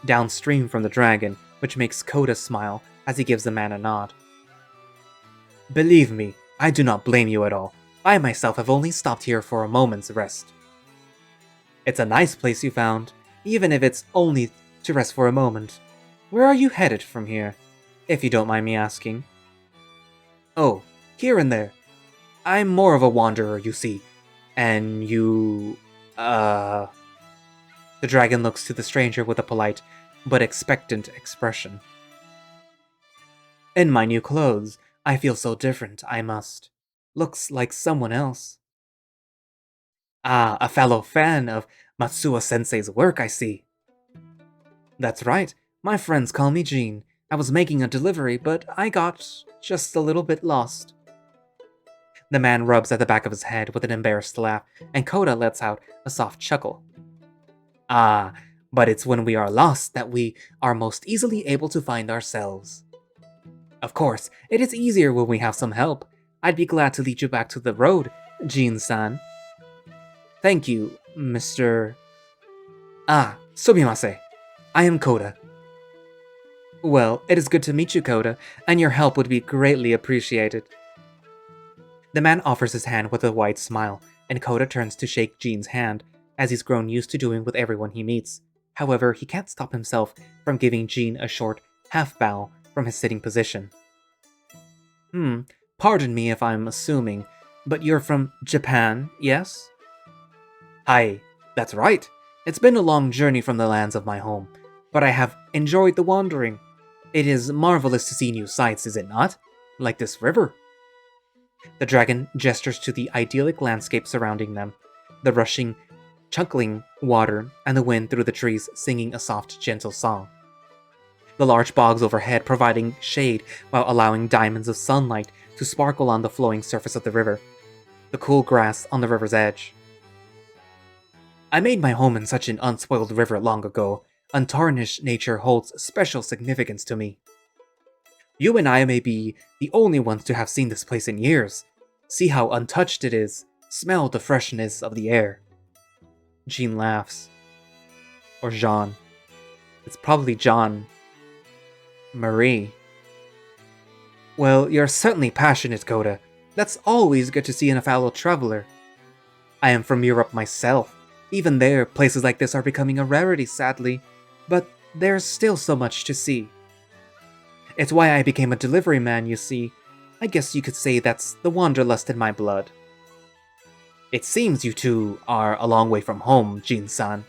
downstream from the dragon, which makes Kota smile as he gives the man a nod. Believe me, I do not blame you at all. I myself have only stopped here for a moment's rest. It's a nice place you found, even if it's only to rest for a moment. Where are you headed from here, if you don't mind me asking? Oh, here and there. I'm more of a wanderer, you see. And you... The dragon looks to the stranger with a polite, but expectant expression. In my new clothes, I feel so different, I must. Looks like someone else. Ah, a fellow fan of Matsuo-sensei's work, I see. That's right. My friends call me Jean. I was making a delivery, but I got just a little bit lost. The man rubs at the back of his head with an embarrassed laugh, and Kota lets out a soft chuckle. Ah, but it's when we are lost that we are most easily able to find ourselves. Of course, it is easier when we have some help. I'd be glad to lead you back to the road, Jean-san. Thank you, Mr. Ah, subimase. I am Kota. Well, it is good to meet you, Kota, and your help would be greatly appreciated. The man offers his hand with a wide smile, and Kota turns to shake Jean's hand, as he's grown used to doing with everyone he meets. However, he can't stop himself from giving Jean a short half bow from his sitting position. Pardon me if I'm assuming, but you're from Japan, yes? Hi, that's right. It's been a long journey from the lands of my home, but I have enjoyed the wandering. It is marvelous to see new sights, is it not? Like this river. The dragon gestures to the idyllic landscape surrounding them, the rushing, chuckling water, and the wind through the trees singing a soft, gentle song. The large bogs overhead providing shade while allowing diamonds of sunlight to sparkle on the flowing surface of the river, the cool grass on the river's edge. I made my home in such an unspoiled river long ago. Untarnished nature holds special significance to me. You and I may be the only ones to have seen this place in years. See how untouched it is. Smell the freshness of the air. Jean laughs. Or Jean. It's probably John. Marie. Well, you're certainly passionate, Kota. That's always good to see in a fellow traveler. I am from Europe myself. Even there, places like this are becoming a rarity, sadly. But there's still so much to see. It's why I became a delivery man, you see. I guess you could say that's the wanderlust in my blood. It seems you two are a long way from home, Jin-san.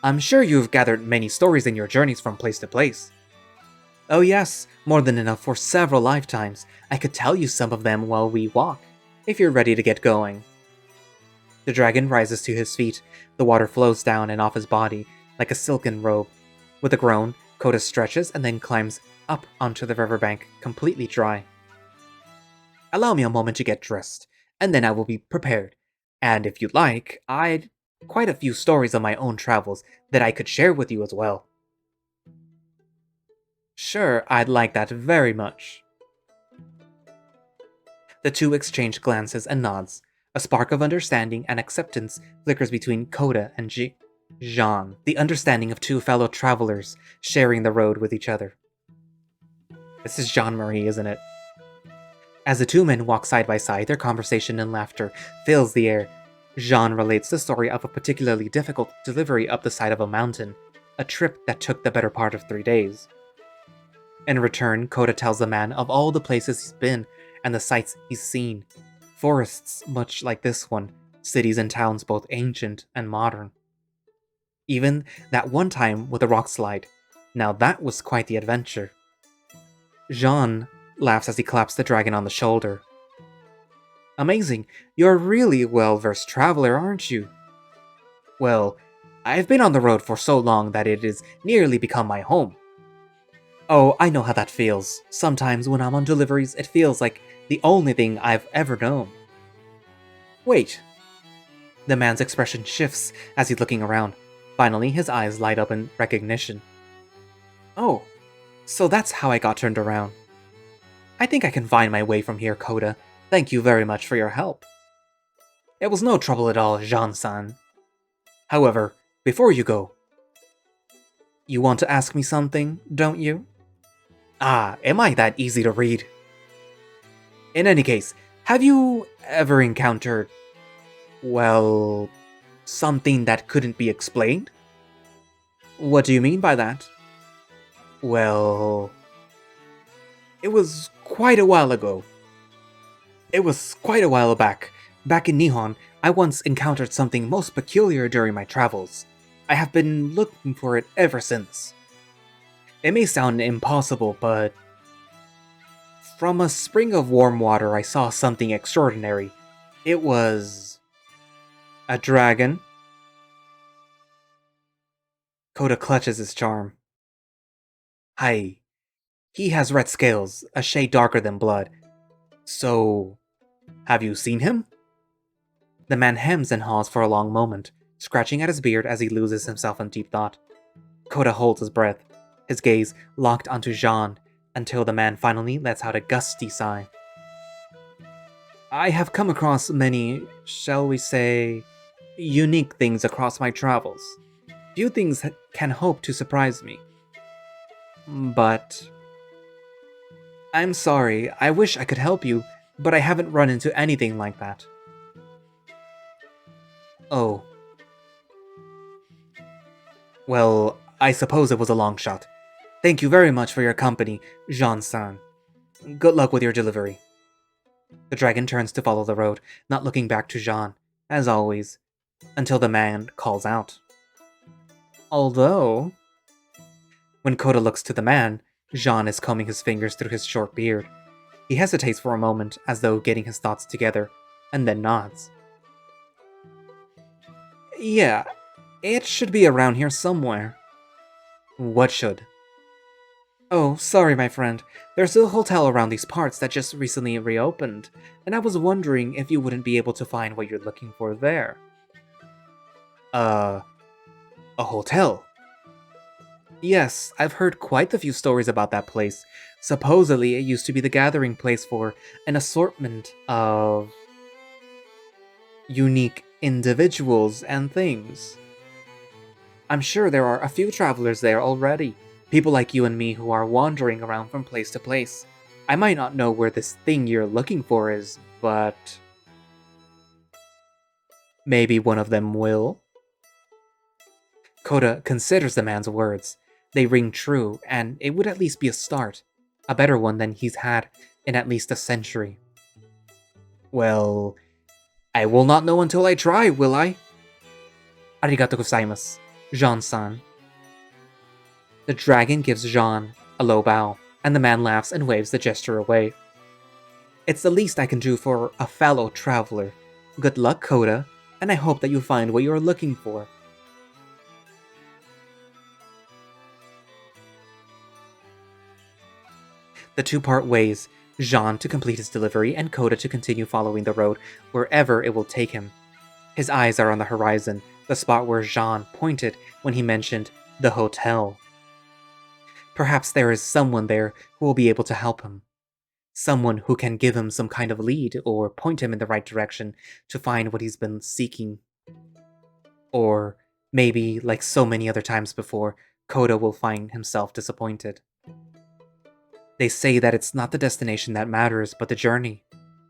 I'm sure you've gathered many stories in your journeys from place to place. Oh yes, more than enough for several lifetimes. I could tell you some of them while we walk, if you're ready to get going. The dragon rises to his feet. The water flows down and off his body like a silken robe. With a groan, Kota stretches and then climbs up onto the riverbank, completely dry. Allow me a moment to get dressed, and then I will be prepared. And if you'd like, I'd quite a few stories of my own travels that I could share with you as well. Sure, I'd like that very much. The two exchange glances and nods. A spark of understanding and acceptance flickers between Kota and Jean, the understanding of two fellow travelers sharing the road with each other. This is Jean-Marie, isn't it? As the two men walk side by side, their conversation and laughter fills the air. Jean relates the story of a particularly difficult delivery up the side of a mountain, a trip that took the better part of 3 days. In return, Kota tells the man of all the places he's been and the sights he's seen. Forests much like this one, cities and towns both ancient and modern. Even that one time with a rock slide. Now that was quite the adventure. Jean laughs as he claps the dragon on the shoulder. Amazing, you're really a well-versed traveler, aren't you? Well, I've been on the road for so long that it has nearly become my home. Oh, I know how that feels. Sometimes when I'm on deliveries, it feels like the only thing I've ever known. Wait. The man's expression shifts as he's looking around. Finally, his eyes light up in recognition. Oh, so that's how I got turned around. I think I can find my way from here, Kota. Thank you very much for your help. It was no trouble at all, Jean-san. However, before you go, you want to ask me something, don't you? Ah, am I that easy to read? In any case, have you ever encountered, well, something that couldn't be explained? What do you mean by that? Well, it was quite a while ago. It was quite a while back. Back in Nihon, I once encountered something most peculiar during my travels. I have been looking for it ever since. It may sound impossible, but from a spring of warm water I saw something extraordinary. It was a dragon. Kota clutches his charm. Hi. He has red scales, a shade darker than blood. So, have you seen him? The man hems and haws for a long moment, scratching at his beard as he loses himself in deep thought. Kota holds his breath, his gaze locked onto Jean, until the man finally lets out a gusty sigh. I have come across many, shall we say, unique things across my travels. Few things can hope to surprise me. But I'm sorry, I wish I could help you, but I haven't run into anything like that. Oh, well, I suppose it was a long shot. Thank you very much for your company, Jean-san. Good luck with your delivery. The dragon turns to follow the road, not looking back to Jean, as always, until the man calls out. Although, when Kota looks to the man, Jean is combing his fingers through his short beard. He hesitates for a moment, as though getting his thoughts together, and then nods. Yeah, it should be around here somewhere. What should? Oh, sorry, my friend. There's a hotel around these parts that just recently reopened, and I was wondering if you wouldn't be able to find what you're looking for there. Uh, a hotel? Yes, I've heard quite a few stories about that place. Supposedly, it used to be the gathering place for an assortment of unique individuals and things. I'm sure there are a few travelers there already. People like you and me who are wandering around from place to place. I might not know where this thing you're looking for is, but maybe one of them will. Kota considers the man's words. They ring true, and it would at least be a start. A better one than he's had in at least a century. Well, I will not know until I try, will I? Arigato gozaimasu, Jean-san. The dragon gives Jean a low bow, and the man laughs and waves the gesture away. It's the least I can do for a fellow traveler. Good luck, Kota, and I hope that you find what you are looking for. The two part ways, Jean to complete his delivery and Kota to continue following the road wherever it will take him. His eyes are on the horizon, the spot where Jean pointed when he mentioned the hotel. Perhaps there is someone there who will be able to help him. Someone who can give him some kind of lead or point him in the right direction to find what he's been seeking. Or maybe, like so many other times before, Kota will find himself disappointed. They say that it's not the destination that matters, but the journey.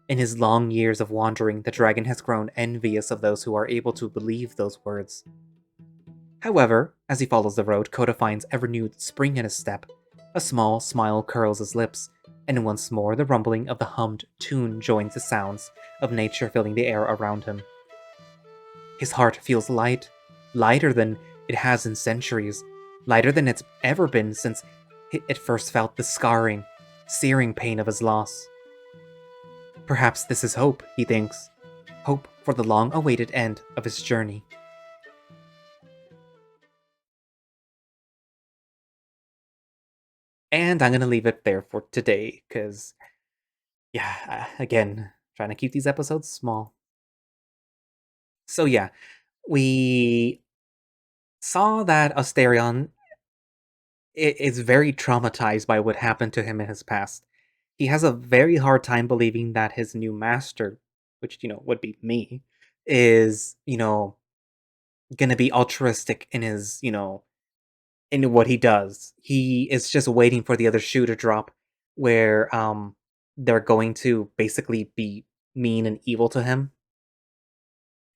In his long years of wandering, the dragon has grown envious of those who are able to believe those words. However, as he follows the road, Kota finds a renewed spring in his step. A small smile curls his lips, and once more the rumbling of the hummed tune joins the sounds of nature filling the air around him. His heart feels light, lighter than it has in centuries, lighter than it's ever been since it first felt the scarring, searing pain of his loss. Perhaps this is hope, he thinks. Hope for the long-awaited end of his journey. And I'm gonna leave it there for today, because, yeah, again, trying to keep these episodes small. So yeah, we saw that Asterion is very traumatized by what happened to him in his past. He has a very hard time believing that his new master, which, would be me, is, gonna be altruistic in his, in what he does. He is just waiting for the other shoe to drop where they're going to basically be mean and evil to him.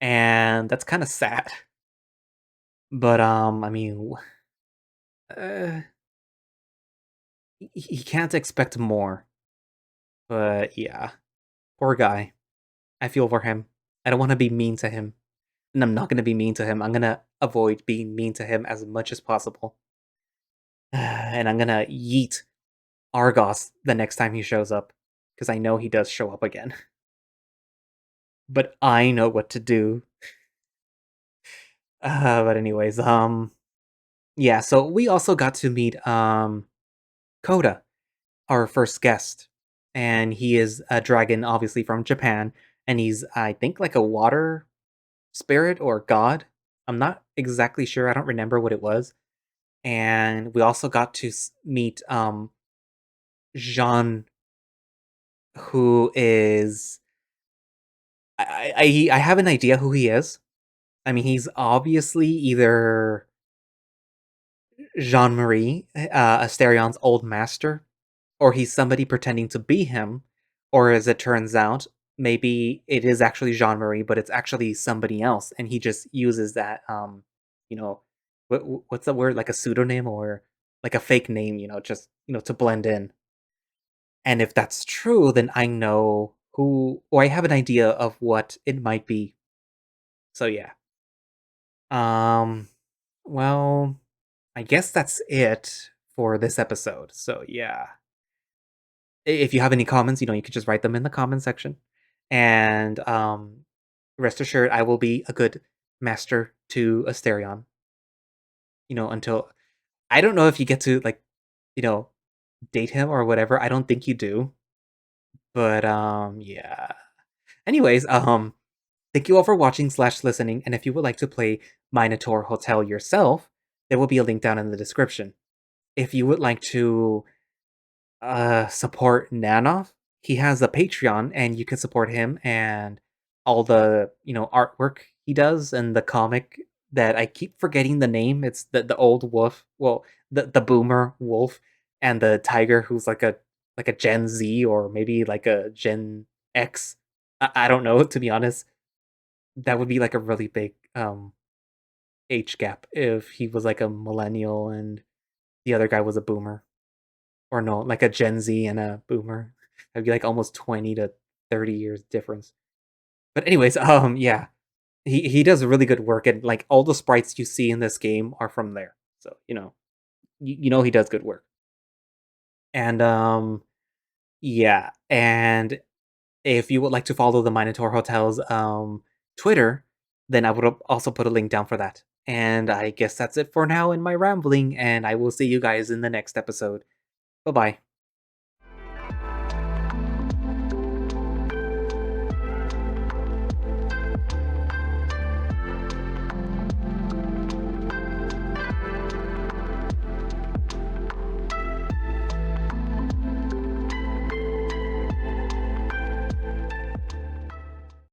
And that's kind of sad. But I mean, uh, he can't expect more. But yeah, poor guy. I feel for him. I don't want to be mean to him. And I'm not going to be mean to him. I'm going to avoid being mean to him as much as possible. And I'm going to yeet Argos the next time he shows up. Because I know he does show up again. But I know what to do. But anyways, yeah, so we also got to meet, Kota, our first guest. And he is a dragon, obviously from Japan. And he's, I think, like a water spirit or god. I'm not exactly sure. I don't remember what it was. And we also got to meet Jean, who is I have an idea who he is. I mean, he's obviously either Jean Marie, Asterion's old master, or he's somebody pretending to be him, or as it turns out, maybe it is actually Jean Marie, but it's actually somebody else, and he just uses that, you know, what's the word, like a pseudonym or like a fake name, just to blend in. And if that's true, then I know who, or I have an idea of what it might be. So yeah. Um, well, I guess that's it for this episode. So yeah. If you have any comments, you can just write them in the comment section. And rest assured I will be a good master to Asterion, until I don't know if you get to you know, date him or whatever. I don't think you do. But yeah. Anyways, thank you all for watching slash listening, and if you would like to play Minotaur Hotel yourself, there will be a link down in the description. If you would like to support Nanoff, he has a Patreon, and you can support him and all the artwork he does and the comic that I keep forgetting the name. It's the old wolf, well, the boomer wolf, and the tiger who's like a Gen Z or maybe like a Gen X. I don't know, to be honest. That would be like a really big age gap if he was like a millennial and the other guy was a boomer. Or no, like a Gen Z and a boomer. That'd be like almost 20 to 30 years difference. But anyways, yeah. He does really good work, and like all the sprites you see in this game are from there. So, you know he does good work. And yeah, and if you would like to follow the Minotaur Hotel's Twitter, then I would also put a link down for that. And I guess that's it for now in my rambling, and I will see you guys in the next episode. Bye bye.